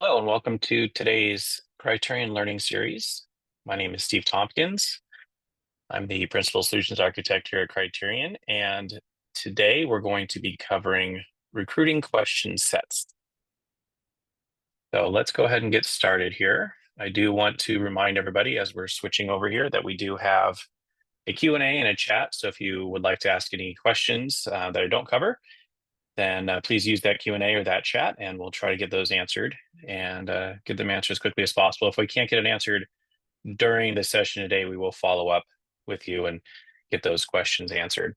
Hello and welcome to today's Criterion Learning Series. My name is Steve Tompkins. I'm the Principal Solutions Architect here at Criterion, and today we're going to be covering recruiting question sets. So let's go ahead and get started here. I do want to remind everybody as we're switching over here that we do have a Q&A and a chat. So if you would like to ask any questions that I don't cover, then please use that Q&A or that chat, and we'll try to get those answered and get them answered as quickly as possible. If we can't get it answered during the session today, we will follow up with you and get those questions answered.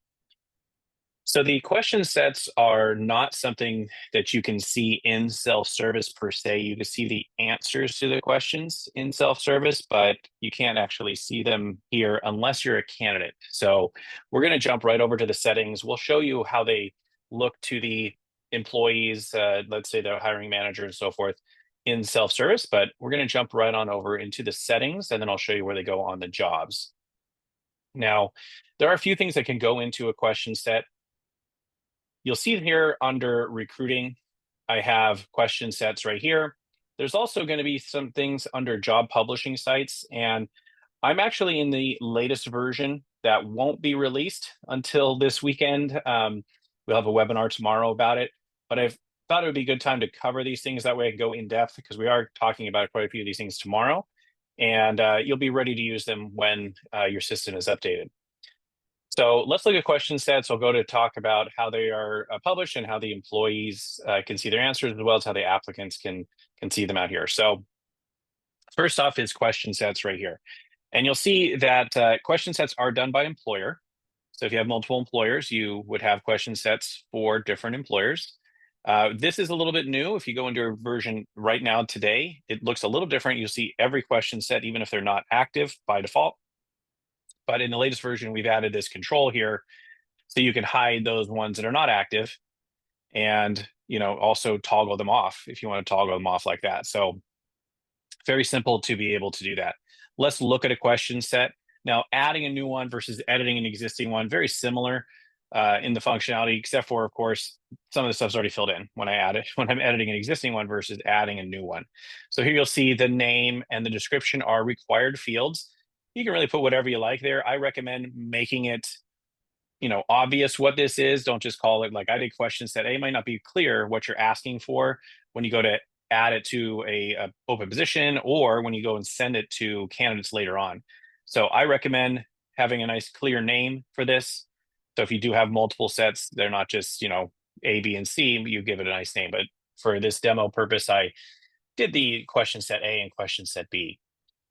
So the question sets are not something that you can see in self-service per se. You can see the answers to the questions in self-service, but you can't actually see them here unless you're a candidate. So we're going to jump right over to the settings. We'll show you how they look to the employees, let's say the hiring manager and so forth, in self-service, but we're going to jump right on over into the settings, and then I'll show you where they go on the jobs. Now, there are a few things that can go into a question set. You'll see here under recruiting, I have question sets right here. There's also going to be some things under job publishing sites, and I'm actually in the latest version that won't be released until this weekend. We'll have a webinar tomorrow about it, but I've thought it would be a good time to cover these things. That way I can go in depth because we are talking about quite a few of these things tomorrow, and you'll be ready to use them when your system is updated. So let's look at question sets. I'll go to talk about how they are published and how the employees can see their answers, as well as how the applicants can see them out here. So first off is question sets right here. And you'll see that question sets are done by employer. So if you have multiple employers, you would have question sets for different employers. This is a little bit new. If you go into a version right now today, it looks a little different. You'll see every question set, even if they're not active by default. But in the latest version, we've added this control here, so you can hide those ones that are not active, and also toggle them off if you want to toggle them off like that. So very simple to be able to do that. Let's look at a question set. Now, adding a new one versus editing an existing one, very similar in the functionality, except for, of course, some of the stuff's already filled in when I add it, when I'm editing an existing one versus adding a new one. So here you'll see the name and the description are required fields. You can really put whatever you like there. I recommend making it, obvious what this is. Don't just call it, like I did question set A. It might not be clear what you're asking for when you go to add it to a open position, or when you go and send it to candidates later on. So I recommend having a nice clear name for this. So if you do have multiple sets, they're not just, A, B, and C, you give it a nice name. But for this demo purpose, I did the question set A and question set B.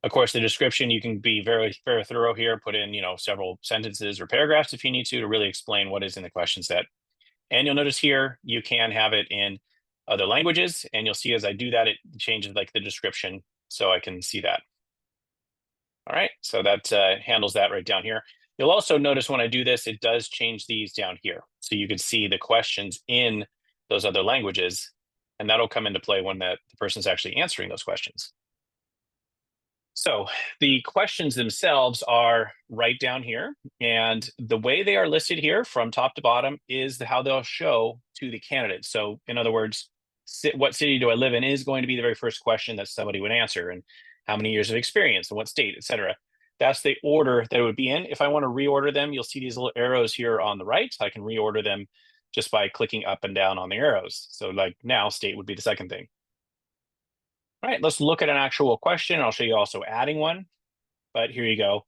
Of course, the description, you can be very, very thorough here, put in, several sentences or paragraphs if you need to really explain what is in the question set. And you'll notice here, you can have it in other languages. And you'll see as I do that, it changes like the description so I can see that. All right, so that handles that right down here. You'll also notice when I do this, it does change these down here. So you can see the questions in those other languages, and that'll come into play when the person's actually answering those questions. So the questions themselves are right down here, and the way they are listed here from top to bottom is how they'll show to the candidate. So in other words, what city do I live in is going to be the very first question that somebody would answer, and how many years of experience and what state, et cetera. That's the order that it would be in. If I want to reorder them, you'll see these little arrows here on the right. I can reorder them just by clicking up and down on the arrows. So like now, state would be the second thing. All right, let's look at an actual question. I'll show you also adding one, but here you go.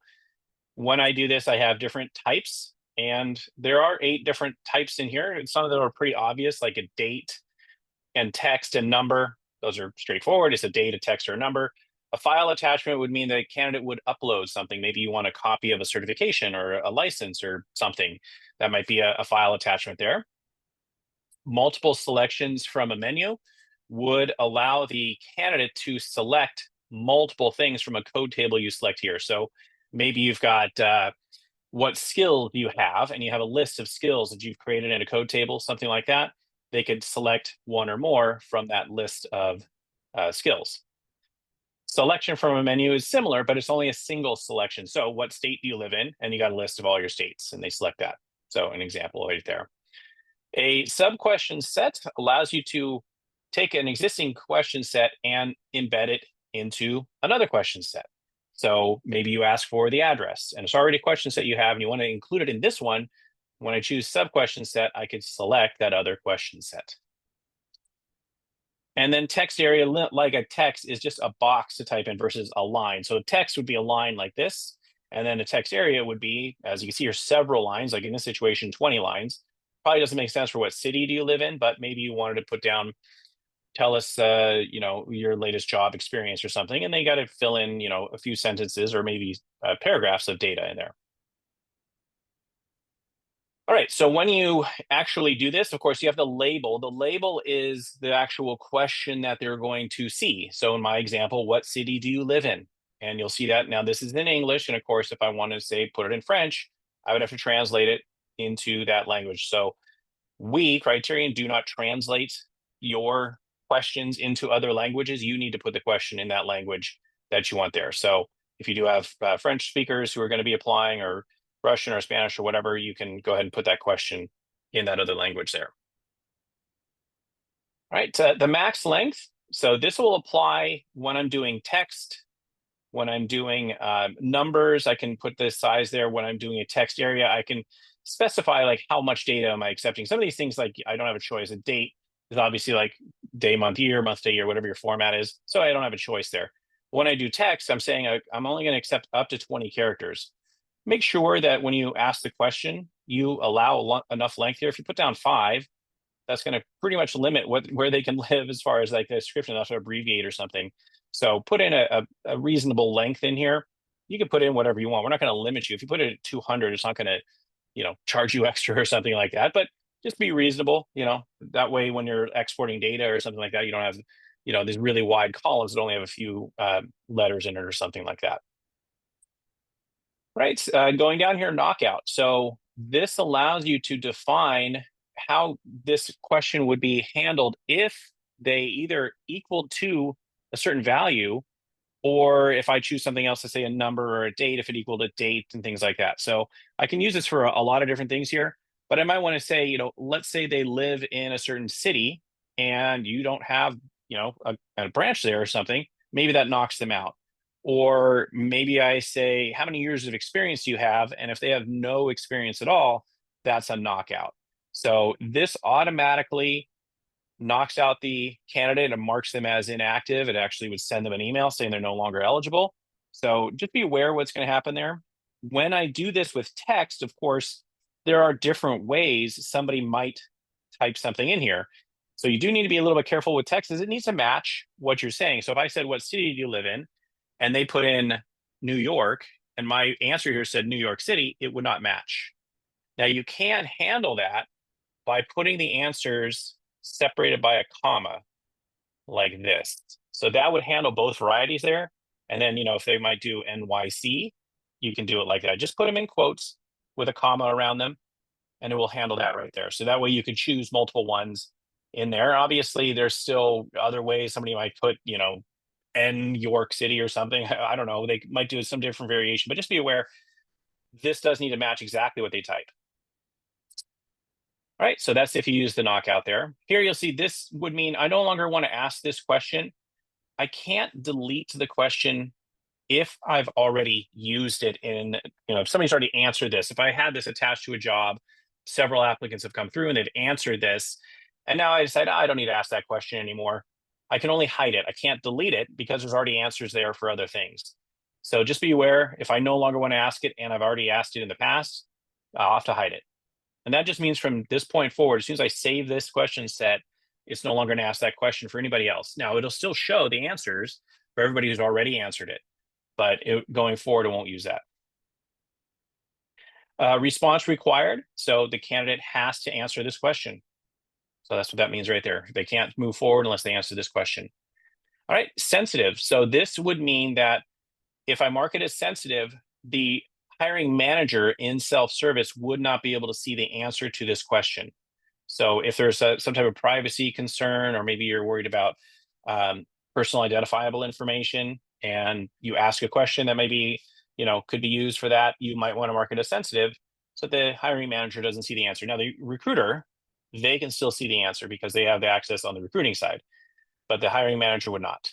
When I do this, I have different types, and there are 8 different types in here. And some of them are pretty obvious, like a date and text and number. Those are straightforward. It's a date, a text, or a number. A file attachment would mean that a candidate would upload something. Maybe you want a copy of a certification or a license or something. That might be a file attachment there. Multiple selections from a menu would allow the candidate to select multiple things from a code table you select here. So maybe you've got what skill you have, and you have a list of skills that you've created in a code table, something like that. They could select one or more from that list of skills. Selection from a menu is similar, but it's only a single selection. So what state do you live in? And you got a list of all your states, and they select that. So an example right there. A sub-question set allows you to take an existing question set and embed it into another question set. So maybe you ask for the address and it's already a question set you have and you want to include it in this one. When I choose sub question set, I could select that other question set. And then text area, like a text, is just a box to type in versus a line. So text would be a line like this. And then a text area would be, as you can see here, several lines, like in this situation, 20 lines. Probably doesn't make sense for what city do you live in, but maybe you wanted to put down, tell us, your latest job experience or something. And they got to fill in, a few sentences or maybe paragraphs of data in there. All right, so when you actually do this, of course, you have the label. The label is the actual question that they're going to see. So in my example, what city do you live in? And you'll see that now this is in English. And of course, if I wanted to say, put it in French, I would have to translate it into that language. So we, Criterion, do not translate your questions into other languages. You need to put the question in that language that you want there. So if you do have French speakers who are going to be applying, or Russian or Spanish or whatever, you can go ahead and put that question in that other language there. All right, the max length. So this will apply when I'm doing text, when I'm doing numbers, I can put the size there. When I'm doing a text area, I can specify like how much data am I accepting. Some of these things, like I don't have a choice. A date is obviously like day, month, year, whatever your format is. So I don't have a choice there. When I do text, I'm saying I'm only going to accept up to 20 characters. Make sure that when you ask the question, you allow enough length here. If you put down 5, that's going to pretty much limit where they can live as far as like the description. That's to abbreviate or something. So put in a reasonable length in here. You can put in whatever you want. We're not going to limit you. If you put it at 200, it's not going to, charge you extra or something like that. But just be reasonable. That way when you're exporting data or something like that, you don't have, these really wide columns that only have a few letters in it or something like that. Right, going down here, knockout. So this allows you to define how this question would be handled if they either equal to a certain value, or if I choose something else to say a number or a date, if it equaled a date and things like that. So I can use this for a lot of different things here, but I might want to say, let's say they live in a certain city and you don't have, a branch there or something, maybe that knocks them out. Or maybe I say, how many years of experience do you have? And if they have no experience at all, that's a knockout. So this automatically knocks out the candidate and marks them as inactive. It actually would send them an email saying they're no longer eligible. So just be aware what's going to happen there. When I do this with text, of course, there are different ways somebody might type something in here. So you do need to be a little bit careful with text, as it needs to match what you're saying. So if I said, what city do you live in? And they put in New York, and my answer here said New York City, it would not match. Now you can handle that by putting the answers separated by a comma like this. So that would handle both varieties there. And then, if they might do NYC, you can do it like that. Just put them in quotes with a comma around them, and it will handle that right there. So that way you could choose multiple ones in there. Obviously, there's still other ways. Somebody might put, N York City or something. I don't know. They might do some different variation, but just be aware, this does need to match exactly what they type. All right, so that's if you use the knockout there. Here you'll see this would mean I no longer want to ask this question. I can't delete the question if I've already used it in, if somebody's already answered this. If I had this attached to a job, several applicants have come through and they've answered this, and now I decide I don't need to ask that question anymore. I can only hide it. I can't delete it because there's already answers there for other things. So just be aware, if I no longer want to ask it and I've already asked it in the past, I'll have to hide it. And that just means from this point forward, as soon as I save this question set, it's no longer going to ask that question for anybody else. Now, it'll still show the answers for everybody who's already answered it, but going forward, it won't use that. Response required. So the candidate has to answer this question. So that's what that means right there. They can't move forward unless they answer this question. All right, sensitive. So this would mean that if I mark it as sensitive, the hiring manager in self-service would not be able to see the answer to this question. So if there's some type of privacy concern, or maybe you're worried about personal identifiable information, and you ask a question that maybe could be used for that, you might want to mark it as sensitive so the hiring manager doesn't see the answer. Now the recruiter, they can still see the answer because they have the access on the recruiting side. but the hiring manager would not.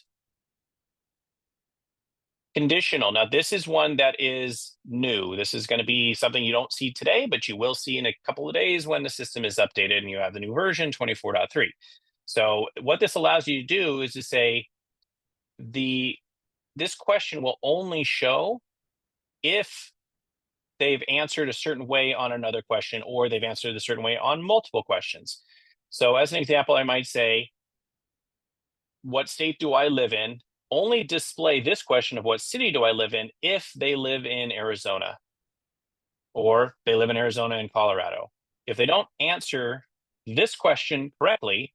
Conditional. Now, this is one that is new. This is going to be something you don't see today, but you will see in a couple of days when the system is updated and you have the new version 24.3. So what this allows you to do is to say this question will only show if they've answered a certain way on another question, or they've answered a certain way on multiple questions. So as an example, I might say, what state do I live in? Only display this question of what city do I live in if they live in Arizona, or they live in Arizona and Colorado. If they don't answer this question correctly,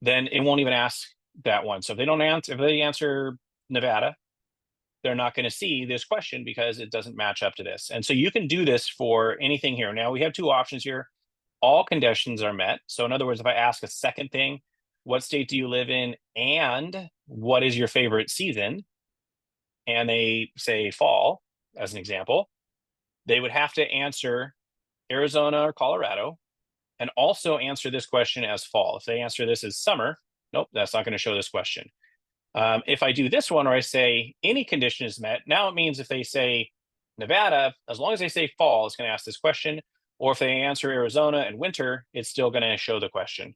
then it won't even ask that one. So if they answer Nevada, they're not going to see this question because it doesn't match up to this. And so you can do this for anything here. Now we have two options here. All conditions are met. So in other words, if I ask a second thing, what state do you live in and what is your favorite season? And they say fall, as an example, they would have to answer Arizona or Colorado and also answer this question as fall. If they answer this as summer, nope, that's not going to show this question. If I do this one, or I say any condition is met, now it means if they say Nevada, as long as they say fall, it's going to ask this question. Or if they answer Arizona and winter, it's still going to show the question.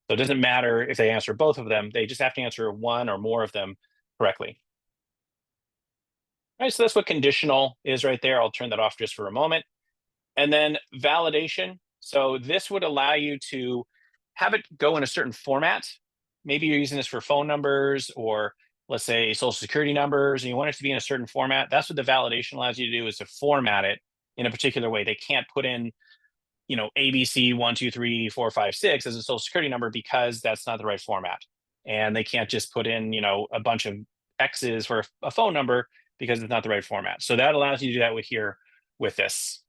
So it doesn't matter if they answer both of them. They just have to answer one or more of them correctly. All right, so that's what conditional is right there. I'll turn that off just for a moment. And then validation. So this would allow you to have it go in a certain format. Maybe you're using this for phone numbers, or let's say social security numbers, and you want it to be in a certain format. That's what the validation allows you to do, is to format it in a particular way. They can't put in, ABC 1, 2, 3, 4, 5, 6 as a social security number because that's not the right format. And they can't just put in, a bunch of X's for a phone number because it's not the right format. So that allows you to do that with this.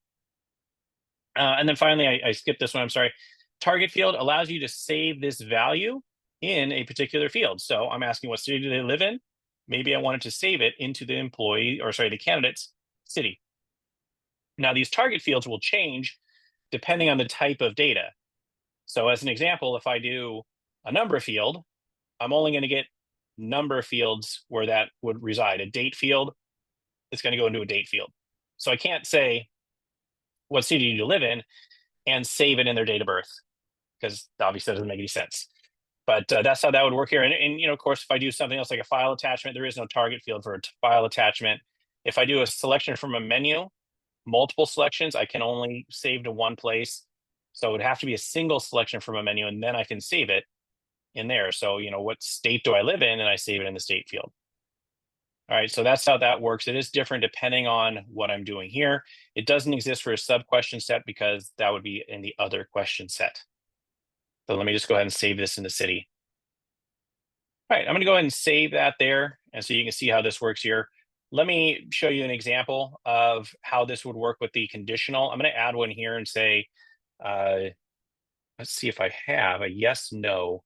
And then finally, I skipped this one, I'm sorry. Target field allows you to save this value in a particular field. So I'm asking what city do they live in? Maybe I wanted to save it into the the candidate's city. Now these target fields will change depending on the type of data. So as an example, if I do a number field, I'm only going to get number fields where that would reside. A date field, it's going to go into a date field. So I can't say what city do you live in and save it in their date of birth, because obviously that doesn't make any sense. But that's how that would work here. And of course, if I do something else like a file attachment, there is no target field for a file attachment. If I do a selection from a menu, multiple selections, I can only save to one place. So it would have to be a single selection from a menu, and then I can save it in there. So, what state do I live in? And I save it in the state field. All right, so that's how that works. It is different depending on what I'm doing here. It doesn't exist for a sub question set because that would be in the other question set. So let me just go ahead and save this in the city. All right, I'm gonna go ahead and save that there. And so you can see how this works here. Let me show you an example of how this would work with the conditional. I'm gonna add one here and say, let's see if I have a yes, no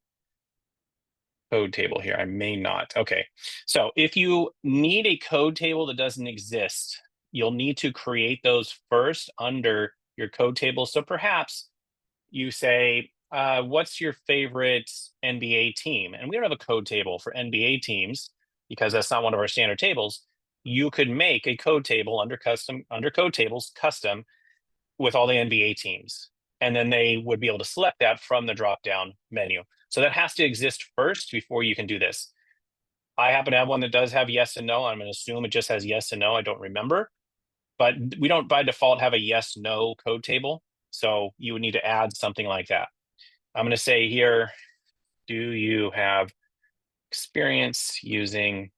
code table here. I may not. Okay, so if you need a code table that doesn't exist, you'll need to create those first under your code table. So perhaps you say, what's your favorite NBA team? And we don't have a code table for NBA teams because that's not one of our standard tables. You could make a code table under code tables custom with all the NBA teams. And then they would be able to select that from the drop-down menu. So that has to exist first before you can do this. I happen to have one that does have yes and no. I'm going to assume it just has yes and no. I don't remember. But we don't by default have a yes, no code table. So you would need to add something like that. I'm going to say here, do you have experience using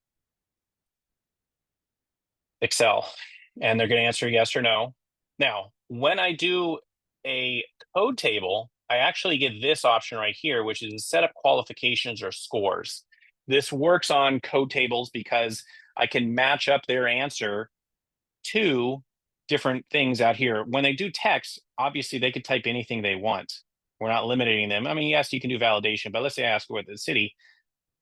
Excel? And they're going to answer yes or no. Now, when I do a code table, I actually get this option right here, which is set up qualifications or scores. This works on code tables because I can match up their answer to different things out here. When they do text, obviously they could type anything they want. We're not limiting them. I mean, yes, you can do validation, but let's say I ask what the city,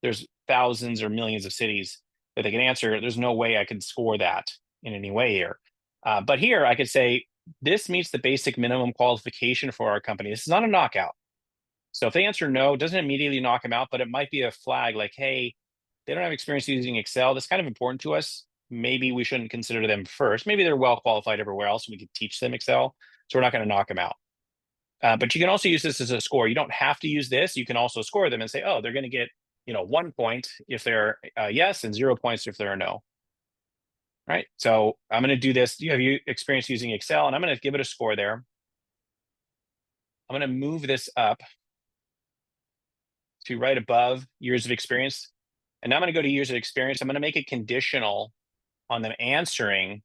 there's thousands or millions of cities that they can answer. There's no way I could score that in any way here. But here I could say, this meets the basic minimum qualification for our company. This is not a knockout. So if they answer no, it doesn't immediately knock them out, but it might be a flag like, hey, they don't have experience using Excel. That's kind of important to us. Maybe we shouldn't consider them first. Maybe they're well qualified everywhere else and we could teach them Excel. So we're not going to knock them out. But you can also use this as a score. You don't have to use this. You can also score them and say, oh, they're going to get 1 point if they're yes and 0 points if they're a no. Right. So I'm going to do this. You have experience using Excel, and I'm going to give it a score there. I'm going to move this up to right above years of experience. And now I'm going to go to years of experience. I'm going to make it conditional on them answering,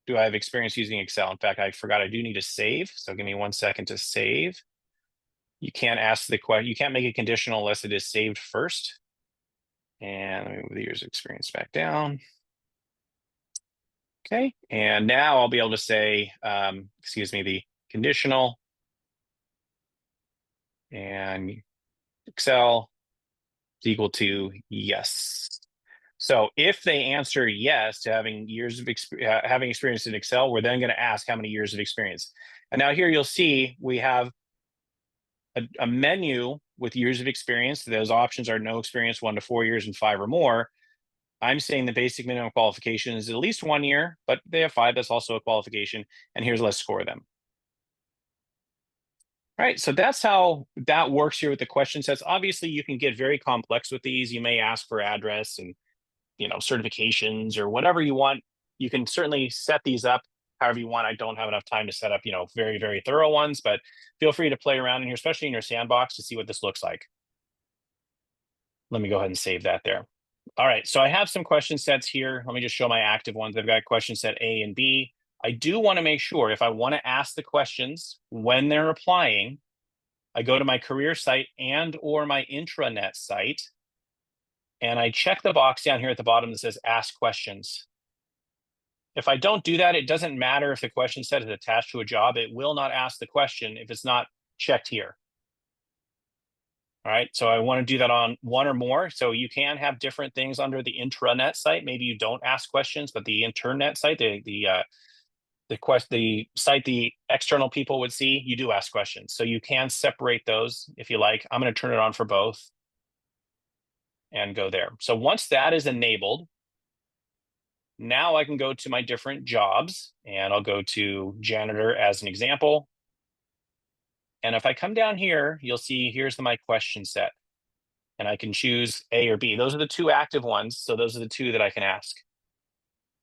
do I have experience using Excel? In fact, I forgot I do need to save. So give me 1 second to save. You can't ask the question. You can't make it conditional unless it is saved first. And let me move the years of experience back down. Okay. And now I'll be able to say, excuse me, the conditional and Excel is equal to yes. So if they answer yes to having years of having experience in Excel, we're then going to ask how many years of experience. And now here you'll see we have a menu with years of experience. Those options are no experience, 1 to 4 years, and 5 or more. I'm saying the basic minimum qualification is at least 1 year, but they have 5. That's also a qualification. And here's let's score them. All right, so that's how that works here with the question sets. Obviously, you can get very complex with these. You may ask for address and certifications or whatever you want. You can certainly set these up however you want. I don't have enough time to set up, very, very thorough ones, but feel free to play around in here, especially in your sandbox, to see what this looks like. Let me go ahead and save that there. All right, so I have some question sets here. Let me just show my active ones. I've got question set A and B. I do want to make sure if I want to ask the questions when they're applying, I go to my career site and or my intranet site, and I check the box down here at the bottom that says ask questions. If I don't do that, it doesn't matter if the question set is attached to a job. It will not ask the question if it's not checked here. All right, so I want to do that on one or more. So you can have different things under the intranet site. Maybe you don't ask questions, but the internet site, the site the external people would see, you do ask questions. So you can separate those if you like. I'm going to turn it on for both and go there. So once that is enabled, now I can go to my different jobs, and I'll go to janitor as an example. And if I come down here, you'll see here's my question set. And I can choose A or B. Those are the 2 active ones. So those are the 2 that I can ask.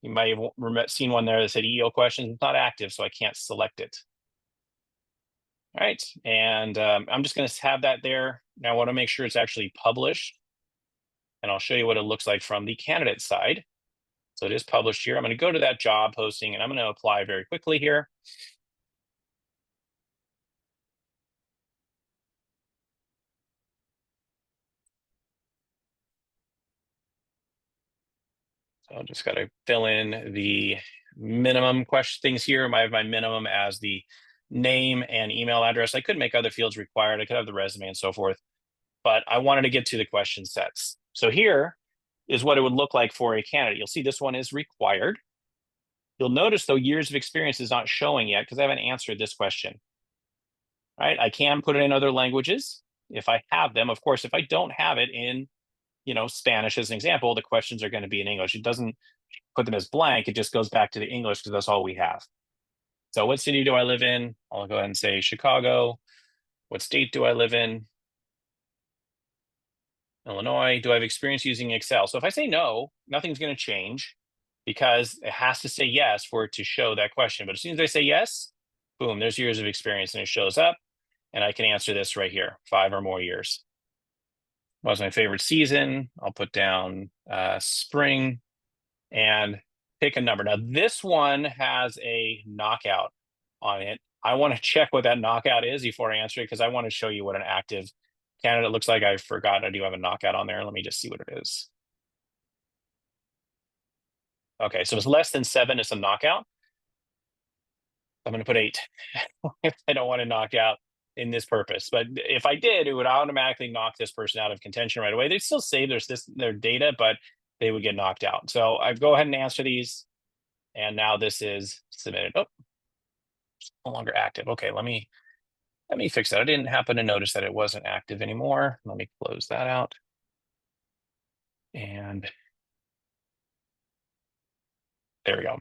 You might have seen one there that said EO questions. It's not active, so I can't select it. All right, and I'm just going to have that there. Now I want to make sure it's actually published. And I'll show you what it looks like from the candidate side. So it is published here. I'm going to go to that job posting, and I'm going to apply very quickly here. So I'll just got to fill in the minimum things here. I have my minimum as the name and email address. I could make other fields required. I could have the resume and so forth, but I wanted to get to the question sets. So here is what it would look like for a candidate. You'll see this one is required. You'll notice, though, years of experience is not showing yet because I haven't answered this question. All right, I can put it in other languages if I have them. Of course, if I don't have it in, Spanish as an example, the questions are going to be in English. It doesn't put them as blank. It just goes back to the English because that's all we have. So what city do I live in? I'll go ahead and say Chicago. What state do I live in? Illinois. Do I have experience using Excel? So if I say no, nothing's going to change because it has to say yes for it to show that question. But as soon as I say yes, boom, there's years of experience and it shows up. And I can answer this right here, 5 or more years. What was my favorite season? I'll put down spring and pick a number. Now this one has a knockout on it. I want to check what that knockout is before I answer it because I want to show you what an active candidate looks like. I forgot I do have a knockout on there. Let me just see what it is. Okay, so it's less than 7 is a knockout. I'm going to put 8 if I don't want to knock out in this purpose. But if I did, it would automatically knock this person out of contention right away. They'd still save their data, but they would get knocked out. So I go ahead and answer these. And now this is submitted. Oh, it's no longer active. Okay, let me Let me fix that. I didn't happen to notice that it wasn't active anymore. Let me close that out. And there we go.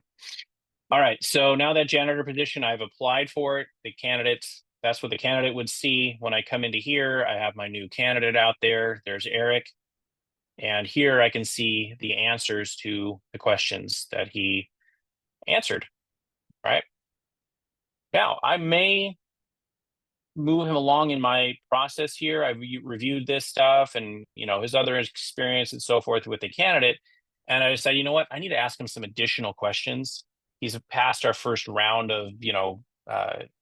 All right, so now that janitor position, I've applied for it. The candidates, that's what the candidate would see. When I come into here, I have my new candidate out there. There's Eric. And here I can see the answers to the questions that he answered, right? Now, I may move him along in my process here. I've reviewed this stuff and, his other experience and so forth with the candidate. And I decided, you know what, I need to ask him some additional questions. He's passed our first round of,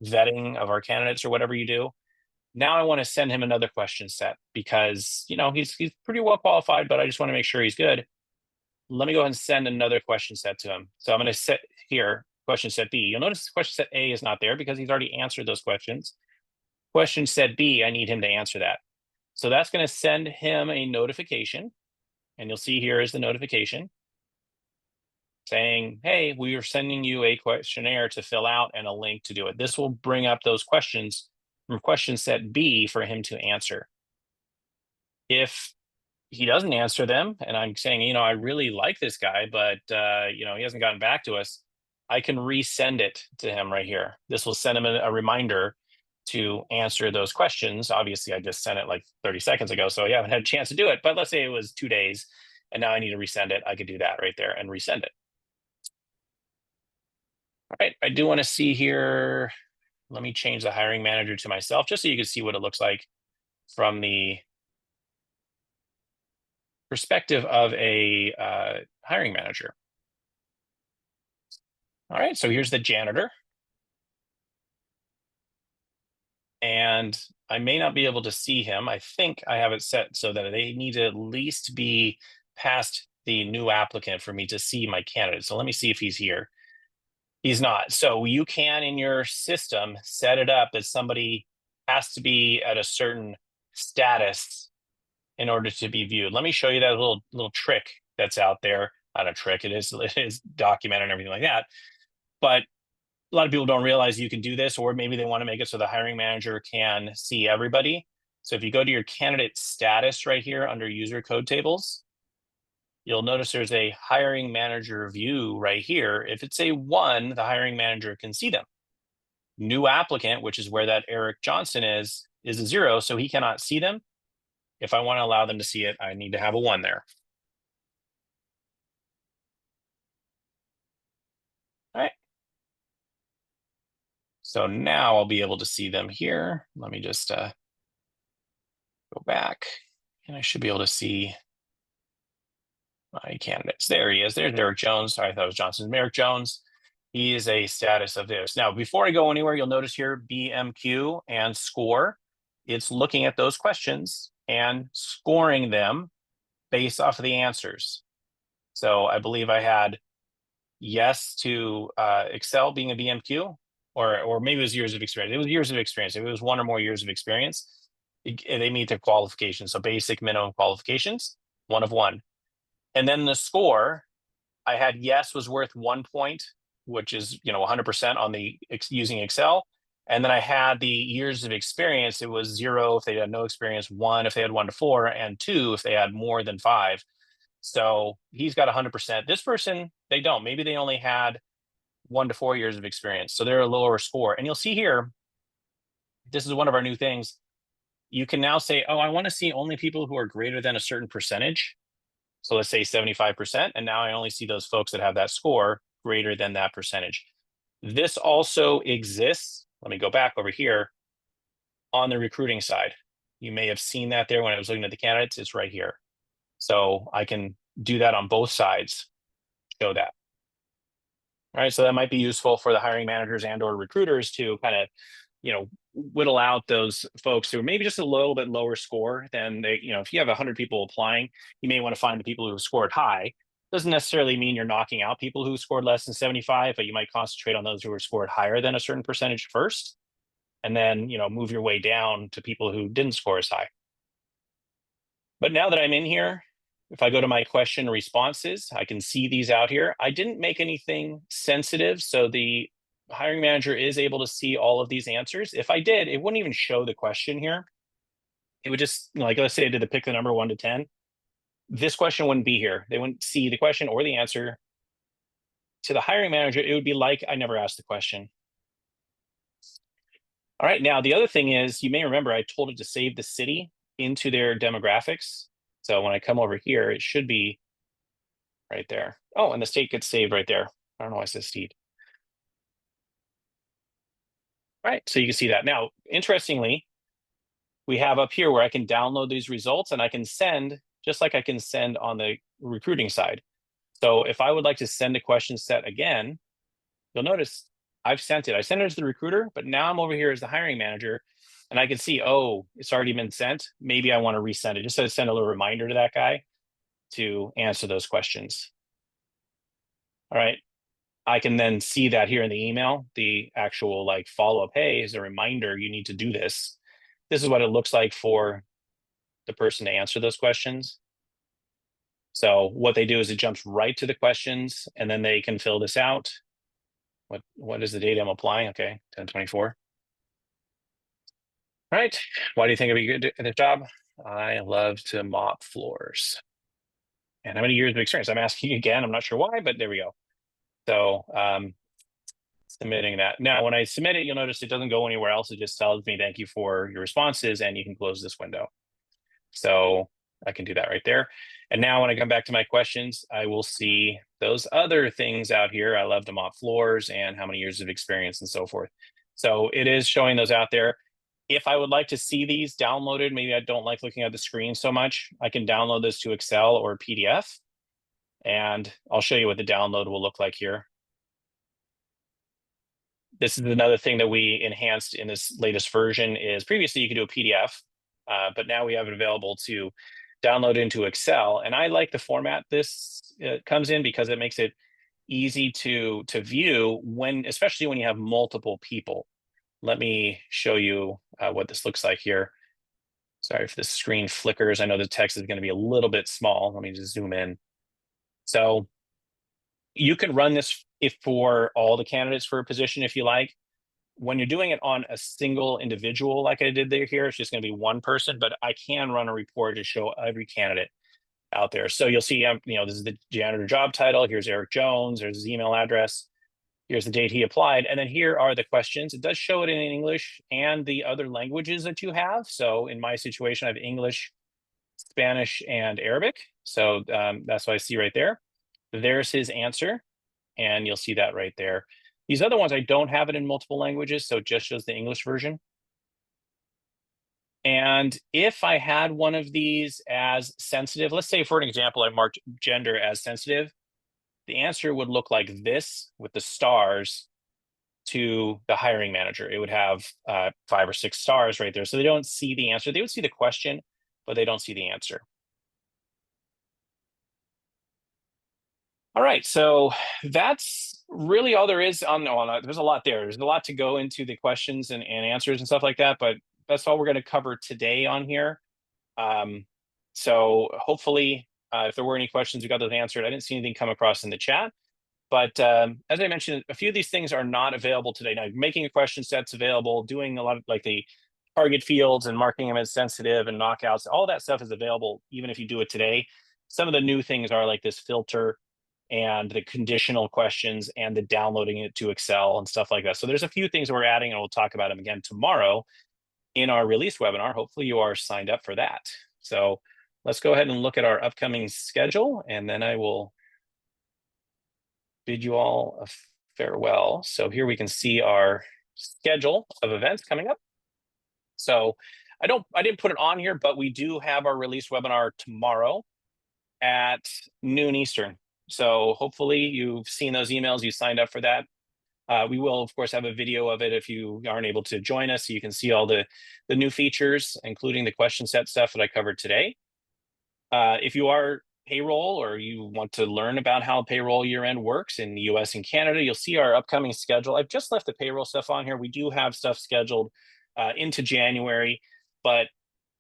vetting of our candidates or whatever you do. Now I want to send him another question set because, he's pretty well qualified, but I just want to make sure he's good. Let me go ahead and send another question set to him. So I'm going to set here question set B. You'll notice question set A is not there because he's already answered those questions. Question set B, I need him to answer that. So that's going to send him a notification. And you'll see here is the notification saying, hey, we are sending you a questionnaire to fill out and a link to do it. This will bring up those questions from question set B for him to answer. If he doesn't answer them, and I'm saying, I really like this guy, but, he hasn't gotten back to us, I can resend it to him right here. This will send him a reminder to answer those questions. Obviously, I just sent it like 30 seconds ago, so I haven't had a chance to do it. But let's say it was 2 days, and now I need to resend it. I could do that right there and resend it. All right, I do want to see here. Let me change the hiring manager to myself, just so you can see what it looks like from the perspective of a hiring manager. All right, so here's the janitor. And I may not be able to see him. I think I have it set so that they need to at least be past the new applicant for me to see my candidate. So let me see if he's here. He's not. So you can, in your system, set it up that somebody has to be at a certain status in order to be viewed. Let me show you that little trick that's out there. Not a trick, it is documented and everything like that. But a lot of people don't realize you can do this, or maybe they want to make it so the hiring manager can see everybody. So if you go to your candidate status right here under user code tables, you'll notice there's a hiring manager view right here. If it's a 1, the hiring manager can see them. New applicant, which is where that Eric Johnson is a 0, so he cannot see them. If I want to allow them to see it, I need to have a 1 there. All right. So now I'll be able to see them here. Let me just go back, and I should be able to see my candidates. There he is. There's Eric Jones. Sorry, I thought it was Johnson. Eric Jones. He is a status of this. Now, before I go anywhere, you'll notice here BMQ and score. It's looking at those questions and scoring them based off of the answers. So I believe I had yes to Excel being a BMQ, or maybe it was years of experience. It was years of experience. If it was 1 or more years of experience, they meet their qualifications. So basic minimum qualifications, 1 of 1. And then the score, I had yes was worth 1 point, which is 100% on the using Excel. And then I had the years of experience. It was 0 if they had no experience, 1 if they had 1 to 4, and 2 if they had more than 5. So he's got 100%. This person, they don't. Maybe they only had 1 to 4 years of experience, so they're a lower score. And you'll see here, this is one of our new things. You can now say, oh, I want to see only people who are greater than a certain percentage. So let's say 75%, and now I only see those folks that have that score greater than that percentage. This also exists, let me go back over here, on the recruiting side. You may have seen that there when I was looking at the candidates, it's right here. So I can do that on both sides, show that. All right, so that might be useful for the hiring managers and or recruiters to kind of, whittle out those folks who are maybe just a little bit lower score than they, if you have 100 people applying, you may want to find the people who scored high. Doesn't necessarily mean you're knocking out people who scored less than 75, but you might concentrate on those who were scored higher than a certain percentage first, and then, move your way down to people who didn't score as high. But now that I'm in here, if I go to my question responses, I can see these out here. I didn't make anything sensitive, so the hiring manager is able to see all of these answers. If I did, it wouldn't even show the question here. It would just, like, let's say I did the pick the number 1 to 10. This question wouldn't be here. They wouldn't see the question or the answer. To the hiring manager, it would be like I never asked the question. All right, now the other thing is, you may remember I told it to save the city into their demographics. So when I come over here, it should be right there. Oh, and the state gets saved right there. I don't know why it says state. All right, so you can see that. Now, interestingly, we have up here where I can download these results and I can send, just like I can send on the recruiting side. So if I would like to send a question set again, you'll notice I've sent it. I sent it to the recruiter, but now I'm over here as the hiring manager and I can see, oh, it's already been sent. Maybe I want to resend it, just to send a little reminder to that guy to answer those questions. All right. I can then see that here in the email, the actual like follow-up, hey, as a reminder, you need to do this. This is what it looks like for the person to answer those questions. So what they do is it jumps right to the questions and then they can fill this out. What is the date I'm applying? Okay, 10/24. All right. Why do you think I'd be good at the job? I love to mop floors. And how many years of experience? I'm asking you again. I'm not sure why, but there we go. So submitting that. Now, when I submit it, you'll notice it doesn't go anywhere else. It just tells me thank you for your responses and you can close this window. So I can do that right there. And now when I come back to my questions, I will see those other things out here. I love to mop floors and how many years of experience and so forth. So it is showing those out there. If I would like to see these downloaded, maybe I don't like looking at the screen so much, I can download this to Excel or PDF. And I'll show you what the download will look like here. This is another thing that we enhanced in this latest version is previously you could do a PDF, but now we have it available to download into Excel. And I like the format this comes in because it makes it easy to view when, especially when you have multiple people. Let me show you what this looks like here. Sorry if the screen flickers. I know the text is going to be a little bit small. Let me just zoom in. So you can run this if for all the candidates for a position if you like. When you're doing it on a single individual, like I did there here, it's just going to be one person, but I can run a report to show every candidate out there. So you'll see, this is the janitor job title. Here's Eric Jones. There's his email address. Here's the date he applied. And then here are the questions. It does show it in English and the other languages that you have. So in my situation, I have English, Spanish, and Arabic. So that's what I see right there. There's his answer. And you'll see that right there. These other ones, I don't have it in multiple languages, so it just shows the English version. And if I had one of these as sensitive, let's say for an example, I marked gender as sensitive, the answer would look like this with the stars to the hiring manager. It would have 5 or 6 stars right there. So they don't see the answer. They would see the question, but they don't see the answer. All right, so that's really all there is on. There's a lot there. There's a lot to go into the questions and answers and stuff like that, but that's all we're going to cover today on here. So hopefully, if there were any questions, we got those answered. I didn't see anything come across in the chat, but as I mentioned, a few of these things are not available today. Now, making a question set's available, doing a lot of like the target fields and marking them as sensitive and knockouts, all that stuff is available even if you do it today. Some of the new things are like this filter and the conditional questions and the downloading it to Excel and stuff like that. So there's a few things we're adding and we'll talk about them again tomorrow in our release webinar. Hopefully you are signed up for that. So let's go ahead and look at our upcoming schedule and then I will bid you all a farewell. So here we can see our schedule of events coming up. So I didn't put it on here, but we do have our release webinar tomorrow at noon Eastern. So hopefully you've seen those emails, you signed up for that. We will, of course, have a video of it if you aren't able to join us, so you can see all the new features, including the question set stuff that I covered today. If you are payroll or you want to learn about how payroll year-end works in the US and Canada, you'll see our upcoming schedule. I've just left the payroll stuff on here. We do have stuff scheduled into January, but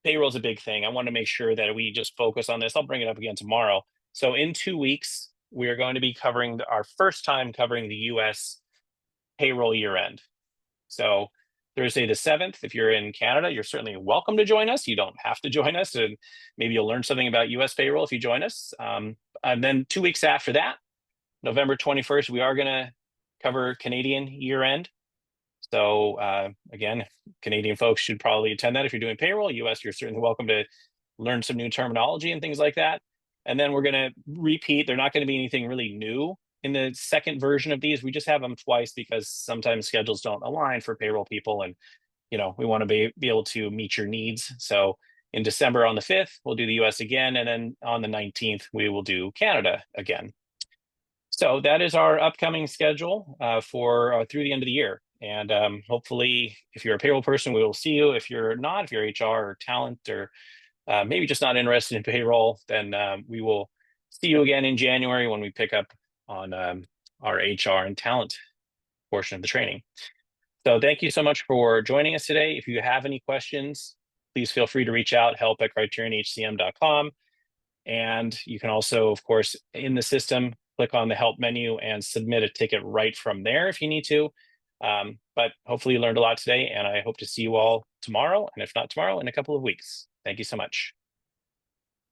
payroll is a big thing. I want to make sure that we just focus on this. I'll bring it up again tomorrow. So in 2 weeks, we are going to be covering our first time covering the US payroll year end. So Thursday the 7th, if you're in Canada, you're certainly welcome to join us. You don't have to join us, and maybe you'll learn something about US payroll if you join us. And then 2 weeks after that, November 21st, we are going to cover Canadian year end. So again, Canadian folks should probably attend that if you're doing payroll. US, you're certainly welcome to learn some new terminology and things like that. And then we're going to repeat. They're not going to be anything really new in the second version of these. We just have them twice because sometimes schedules don't align for payroll people, and we want to be able to meet your needs. So in December on the 5th, we'll do the US again, and then on the 19th, we will do Canada again. So that is our upcoming schedule for through the end of the year. And hopefully, if you're a payroll person, we will see you. If you're not, if you're HR or talent, or maybe just not interested in payroll, then we will see you again in January when we pick up on our HR and talent portion of the training. So thank you so much for joining us today. If you have any questions, please feel free to reach out, help@criterionhcm.com. And you can also, of course, in the system, click on the help menu and submit a ticket right from there if you need to. But hopefully you learned a lot today, and I hope to see you all tomorrow, and if not tomorrow, in a couple of weeks. Thank you so much.